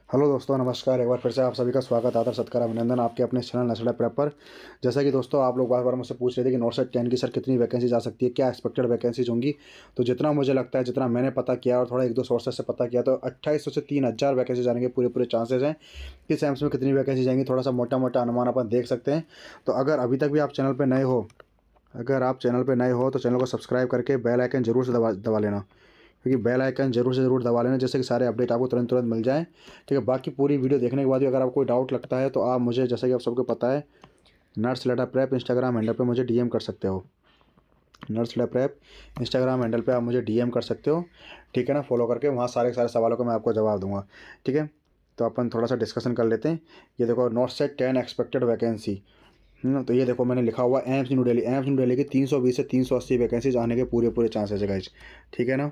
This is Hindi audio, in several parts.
हेलो दोस्तों, नमस्कार। एक बार फिर से आप सभी का स्वागत, आदर, सत्कार, अभिनंदन आपके अपने चैनल नेशनल प्रेप पर। जैसा कि दोस्तों आप लोग बार बार मुझसे पूछ रहे थे कि नॉर्थ सेट 10 की सर कितनी वैकेंसीज आ सकती है, क्या एक्सपेक्टेड वैकेंसीज होंगी। तो जितना मुझे लगता है, जितना मैंने पता किया और थोड़ा एक दो सोर्सेस से पता किया, तो 2800 से 3000 वैकेंसीज आने के पूरे चांसेज हैं। किस एम्स में कितनी वैकेंसी जाएंगी, थोड़ा सा मोटा मोटा अनुमान अपन देख सकते हैं। तो अगर अभी तक भी आप चैनल पर नए हो, तो चैनल को सब्सक्राइब करके बेल आइकन जरूर से दबा लेना, क्योंकि बेल आइकन जरूर से जरूर दबा लेना, जैसे कि सारे अपडेट आपको तुरंत तुरंत मिल जाएँ। ठीक है। बाकी पूरी वीडियो देखने के बाद भी अगर आपको कोई डाउट लगता है तो आप मुझे, जैसा कि आप सबको पता है, nurse letter prep Instagram handle पे मुझे डीएम कर सकते हो। Nurse letter prep Instagram handle पे आप मुझे डीएम कर सकते हो। ठीक है ना। फॉलो करके वहाँ सारे के सारे सवालों का मैं आपको जवाब दूंगा। ठीक है। तो अपन थोड़ा सा डिस्कशन कर लेते हैं। ये देखो, नॉर्थ सेट 10 एक्सपेक्टेड वैकेंसी। तो ये देखो मैंने लिखा हुआ एम्स न्यू दिल्ली की 320 से 380 वैकेंसीज आने के पूरे चांसेस है गाइस। ठीक है ना।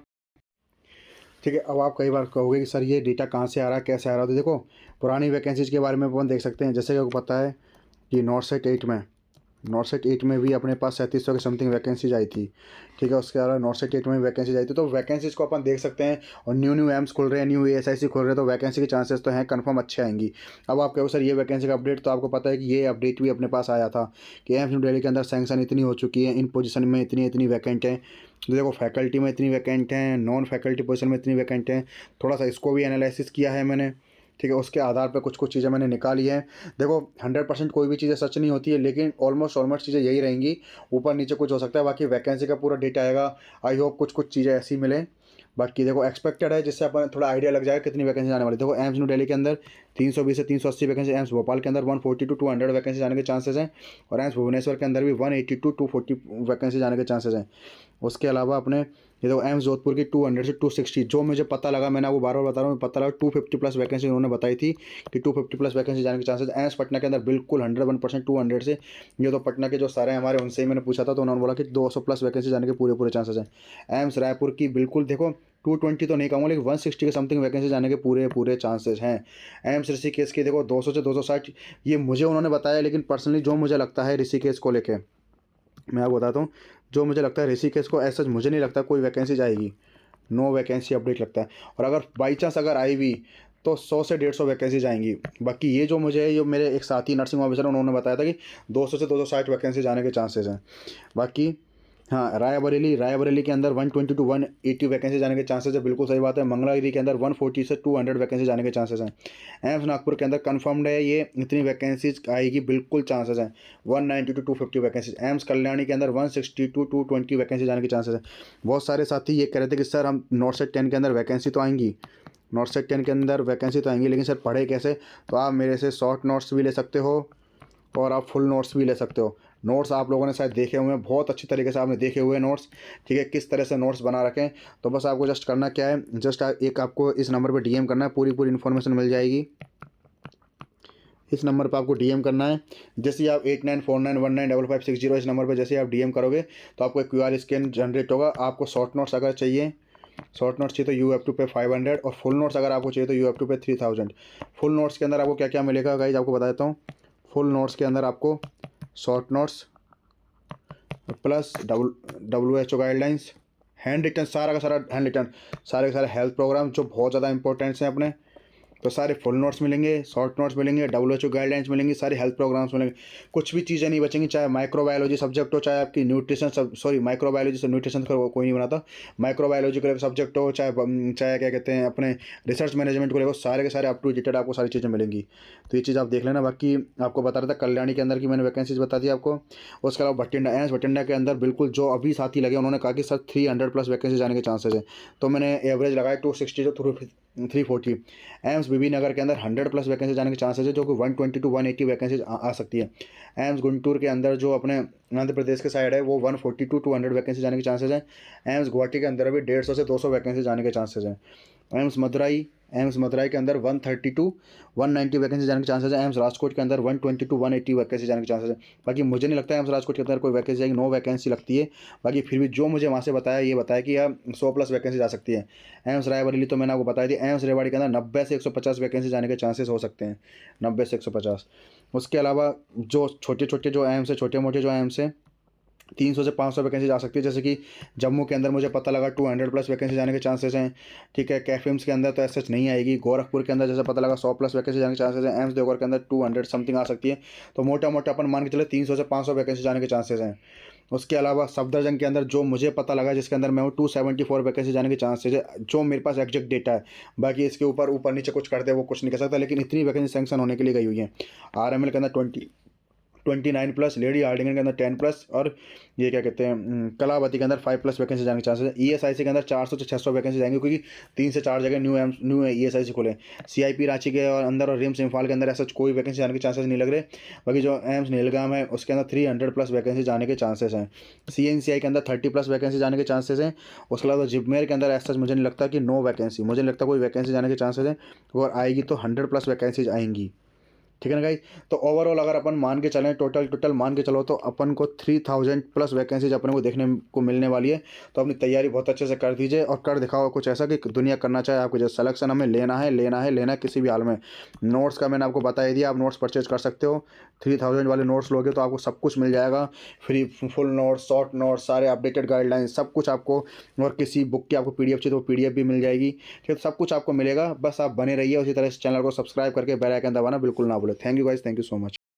ठीक है। अब आप कई बार कहोगे कि सर ये डेटा कहाँ से आ रहा है, कैसे आ रहा है। तो देखो, पुरानी वैकेंसीज के बारे में अपन देख सकते हैं। जैसे कि आपको पता है कि नॉर्थ सेट 8 में भी अपने पास 3700 की समथिंग वैकेंसीज आई थी। ठीक है। उसके अलावा नॉर्थ सेट 8 में भी वैकेंसीज आई थी। तो वैकेंसीज को अपन देख सकते हैं। और न्यू एम्स खुल रहे हैं, न्यू एएसआईसी खुल रहे हैं, तो वैकेंसी के चांसेस तो हैं, कंफर्म अच्छे आएंगी। अब आप कहो सर ये वैकेंसी का अपडेट, तो आपको पता है कि ये अपडेट भी अपने पास आया था कि एम्स न्यू दिल्ली के अंदर सैंक्शन इतनी हो चुकी है, इन पोजीशन में इतनी इतनी वैकेंट हैं। तो देखो, फैकल्टी में इतनी वैकेंट हैं, नॉन फैकल्टी पोजीशन में इतनी वैकेंट हैं। थोड़ा सा इसको भी एनालिसिस किया है मैंने। ठीक है। उसके आधार पर कुछ कुछ चीज़ें मैंने निकाली हैं। देखो, 100% कोई भी चीज़ें सच नहीं होती है, लेकिन ऑलमोस्ट चीज़ें यही रहेंगी। ऊपर नीचे कुछ हो सकता है, बाकी वैकेंसी का पूरा डेटा आएगा। आई होप कुछ कुछ चीज़ें ऐसी मिले। बाकी देखो, एक्सपेक्टेड है, जिससे अपन थोड़ा आइडिया लग जाएगा कितनी वैकेंसी आने वाली है। देखो, एम्स न्यू दिल्ली के अंदर 320 से 380 वैकेंसी, एम्स भोपाल के अंदर 140 टू 200 वैकेंसी आने के चांसेस हैं। और एम्स भुवनेश्वर के अंदर भी 180 टू 240 वैकेंसी आने के चांसेस हैं। उसके अलावा अपने ये देखो, एम्स जोधपुर की 200 से 260, जो मुझे पता लगा, मैंने आपको बार बार बता रहा हूँ, पता लगा 250 प्लस वैकेंसी उन्होंने बताई थी कि 250 प्लस वैकेंसी जाने के चांसेस। एम्स पटना के अंदर बिल्कुल 101% 200 से। ये तो पटना के जो सारे हमारे, उनसे ही मैंने पूछा था, तो उन्होंने बोला कि 200 प्लस वैकेंसी जाने के पूरे चांसेस हैं। एम्स रायपुर की बिल्कुल देखो, 220 तो नहीं कहूँगा, लेकिन 160 के समथिंग वैकेंसी जाने के पूरे चांसेस हैं। एम्स ऋषिकेश की देखो 200 से 260, ये मुझे उन्होंने बताया, लेकिन पर्सनली जो मुझे लगता है ऋषिकेश को लेके, मैं आपको बताता हूँ। जो मुझे लगता है ऋषिकेश को, ऐसा मुझे नहीं लगता कोई वैकेंसी जाएगी। नो वैकेंसी अपडेट लगता है। और अगर बाई चांस अगर आई भी, तो 100 से 150 वैकेंसी जाएंगी। बाकी ये जो मुझे, जो मेरे एक साथी नर्सिंग ऑफिसर, उन्होंने बताया था कि 200 से 260 वैकेंसी जाने के चांसेस हैं। बाकी हाँ, रायबरेली के अंदर 120 टू 180 वैकेंसी जाने के चांसेस है, बिल्कुल सही बात है। मंगलागिरी के अंदर 140 से 200 वैकेंसी जाने के चांसेस हैं। एम्स नागपुर के अंदर कंफर्म्ड है, ये इतनी वैकेंसीज आएगी, बिल्कुल चांसेस हैं। 190 टू 250 वैकेंसीज। एम्स कल्याणी के अंदर 160 टू 220 वैकेंसी जाने के चांसेस हैं। बहुत सारे साथी ये कह रहे थे कि सर हम नॉर्थ सेट 10 के अंदर वैकेंसी तो आएंगी, नॉर्थ सेट 10 के अंदर वैकेंसी तो आएंगी, लेकिन सर पढ़े कैसे। तो आप मेरे से शॉर्ट नोट्स भी ले सकते हो और आप फुल नोट्स भी ले सकते हो। नोट्स आप लोगों ने शायद देखे हुए हैं, बहुत अच्छी तरीके से आपने देखे हुए हैं नोट्स। ठीक है। किस तरह से नोट्स बना रखें, तो बस आपको जस्ट करना क्या है, जस्ट एक आपको इस नंबर पर डीएम करना है, पूरी इन्फॉर्मेशन मिल जाएगी। इस नंबर पर आपको डीएम करना है। जैसे ही आप 8949195560 इस नंबर पर जैसे ही आप डीएम करोगे, तो आपको एक क्यूआर स्कैन जनरेट होगा। आपको शॉर्ट नोट्स अगर चाहिए, शॉर्ट नोट्स चाहिए तो यू हैव टू पे 500, और फुल नोट्स अगर आपको चाहिए तो यू हैव टू पे 3000। फुल नोट्स के अंदर आपको क्या क्या मिलेगा गाइज, आपको बता देता हूँ। फुल नोट्स के अंदर आपको short notes plus WHO guidelines, hand written, सारा का सारा हैंड रिटन, सारे के सारे हेल्थ प्रोग्राम जो बहुत ज़्यादा इंपॉर्टेंट्स हैं अपने, तो सारे फुल नोट्स मिलेंगे, शॉर्ट नोट्स मिलेंगे, WHO गाइडलाइंस मिलेंगी, सारे हेल्थ प्रोग्राम्स मिलेंगे। कुछ भी चीज़ें नहीं बचेंगी, चाहे माइक्रोबायोलॉजी सब्जेक्ट हो, चाहे आपकी न्यूट्रिशन माइक्रोबायोलॉजी से न्यूट्रिशन का कोई नहीं बनाता, माइक्रोबायोलॉजी का सब्जेक्ट हो, चाहे क्या कहते हैं अपने रिसर्च मैनेजमेंट को लेकर, सारे के सारे अप टू डेटेड आपको सारी चीज़ें मिलेंगी। तो ये चीज़ आप देख लेना। बाकी आपको बता रहा था कल्याणी के अंदर की मैंने वैकेंसीज बता दी आपको। उसके अलावा भटिंडा के अंदर बिल्कुल जो अभी साथी लगे, उन्होंने कहा कि सर 300 प्लस वैकेंसी जाने के चांसेस है। तो मैंने एवरेज लगाया 260 टू 340। एम्स बीबी नगर के अंदर 100 प्लस वैकेंसी जाने के चांसेस है, जो कि 120 टू 180 वैकेंसी आ सकती है। एम्स गुंटूर के अंदर जो अपने आंध्र प्रदेश के साइड है, वो 140 टू 200 वैकेंसी जाने के चांसेस हैं। एम्स गुवाहाटी के अंदर भी 150 से 200 वैकेंसी जाने के चांसेस हैं। एम्स मदुराई के अंदर 130 टू 190 वैकेंसी जाने के चांसेस है। एम्स राजकोट के अंदर 120 टू 180 वैकेंसी जाने के चांसेस है। बाकी मुझे नहीं लगता है एम्स राजकोट के अंदर कोई वैकेंसी जाएगी, नो वैकेंसी लगती है। बाकी फिर भी जो मुझे वहाँ से बताया, ये बताया कि यार 100 प्लस वैकेंसी जा सकती है। एम्स रायबरेली तो मैंने आपको बताया थी। एम्स रेवाड़ी के अंदर 90 से 150 वैकेंसी जाने के चांसेस हो सकते हैं, 90 से 150। उसके अलावा जो छोटे छोटे जो एम्स है, छोटे मोटे जो एम्स हैं, 300 से 500 वैकेंसी जा सकती है। जैसे कि जम्मू के अंदर मुझे पता लगा 200 प्लस वैकेंसी जाने के चांसेस हैं, ठीक है। कैफिम्स के अंदर तो ऐसा नहीं आएगी। गोरखपुर के अंदर जैसे पता लगा 100 प्लस वैकेंसी जाने के चांसेस हैं। एम्स देवघर के अंदर 200 समथिंग आ सकती है। तो मोटा मोटा अपन मान के चले 300 से 500 वैकेंसी जाने के चांसेस हैं। उसके अलावा सफदरजंग के अंदर जो मुझे पता लगा, जिसके अंदर मैं हूँ, 274 वैकेंसी जाने के चांसेस है, जो मेरे पास एग्जैक्ट डेटा है। बाकी इसके ऊपर ऊपर नीचे कुछ कर दे वो कुछ नहीं कर सकता, लेकिन इतनी वैकेंसी सैंक्शन होने के लिए गई हुई है। आरएमएल के अंदर 29 प्लस, लेडी हार्डिंगन के अंदर 10 प्लस, और ये क्या कहते हैं, कलावती के अंदर 5 प्लस वैकेंसी जाने के चांसेस है। ईएसआईसी के अंदर 400 से 600 वैकेंसी जाएंगे, क्योंकि 3 से 4 जगह न्यू ईएसआईसी खुले। सीआईपी रांची के और अंदर और रिम्स इम्फाल के अंदर ऐसा कोई वैकेंसी जाने के चांसेस नहीं लग रहे। बाकी जो एम्स नीलगाम है उसके अंदर 300 प्लस वैकेंसी जाने के चांसेस हैं। सीएनसीआई के अंदर 30 प्लस वैकेंसी जाने के चांसेस हैं। उसके अलावा जिपमेर के अंदर ऐसा मुझे नहीं लगता कि नो वैकेंसी, मुझे नहीं लगता कोई वैकेंसी जाने के चांसेस हैं। और आएगी तो 100 प्लस वैकेंसीज आएंगी, ठीक है ना गाइस। तो ओवरऑल अगर अपन मान के चलें, टोटल मान के चलो, तो अपन को 3000 प्लस वैकेंसीज अपने को देखने को मिलने वाली है। तो अपनी तैयारी बहुत अच्छे से कर दीजिए और कर दिखाओ कुछ ऐसा कि दुनिया करना चाहे आपको। जो सिलेक्शन हमें लेना है किसी भी हाल में। नोट्स का मैंने आपको बता ही दिया, आप नोट्स परचेज कर सकते हो। 3000 वाले नोट्स लोगे तो आपको सब कुछ मिल जाएगा free, full notes, short notes, सारे अपडेटेड गाइडलाइंस, सब कुछ आपको। और किसी बुक की आपको पीडीएफ चाहिए तो पीडीएफ भी मिल जाएगी, ठीक है। सब कुछ आपको मिलेगा, बस आप बने रहिए। उसी तरह इस चैनल को सब्सक्राइब करके बेल आइकन दबाना बिल्कुल ना भूलें। Thank you guys, thank you so much.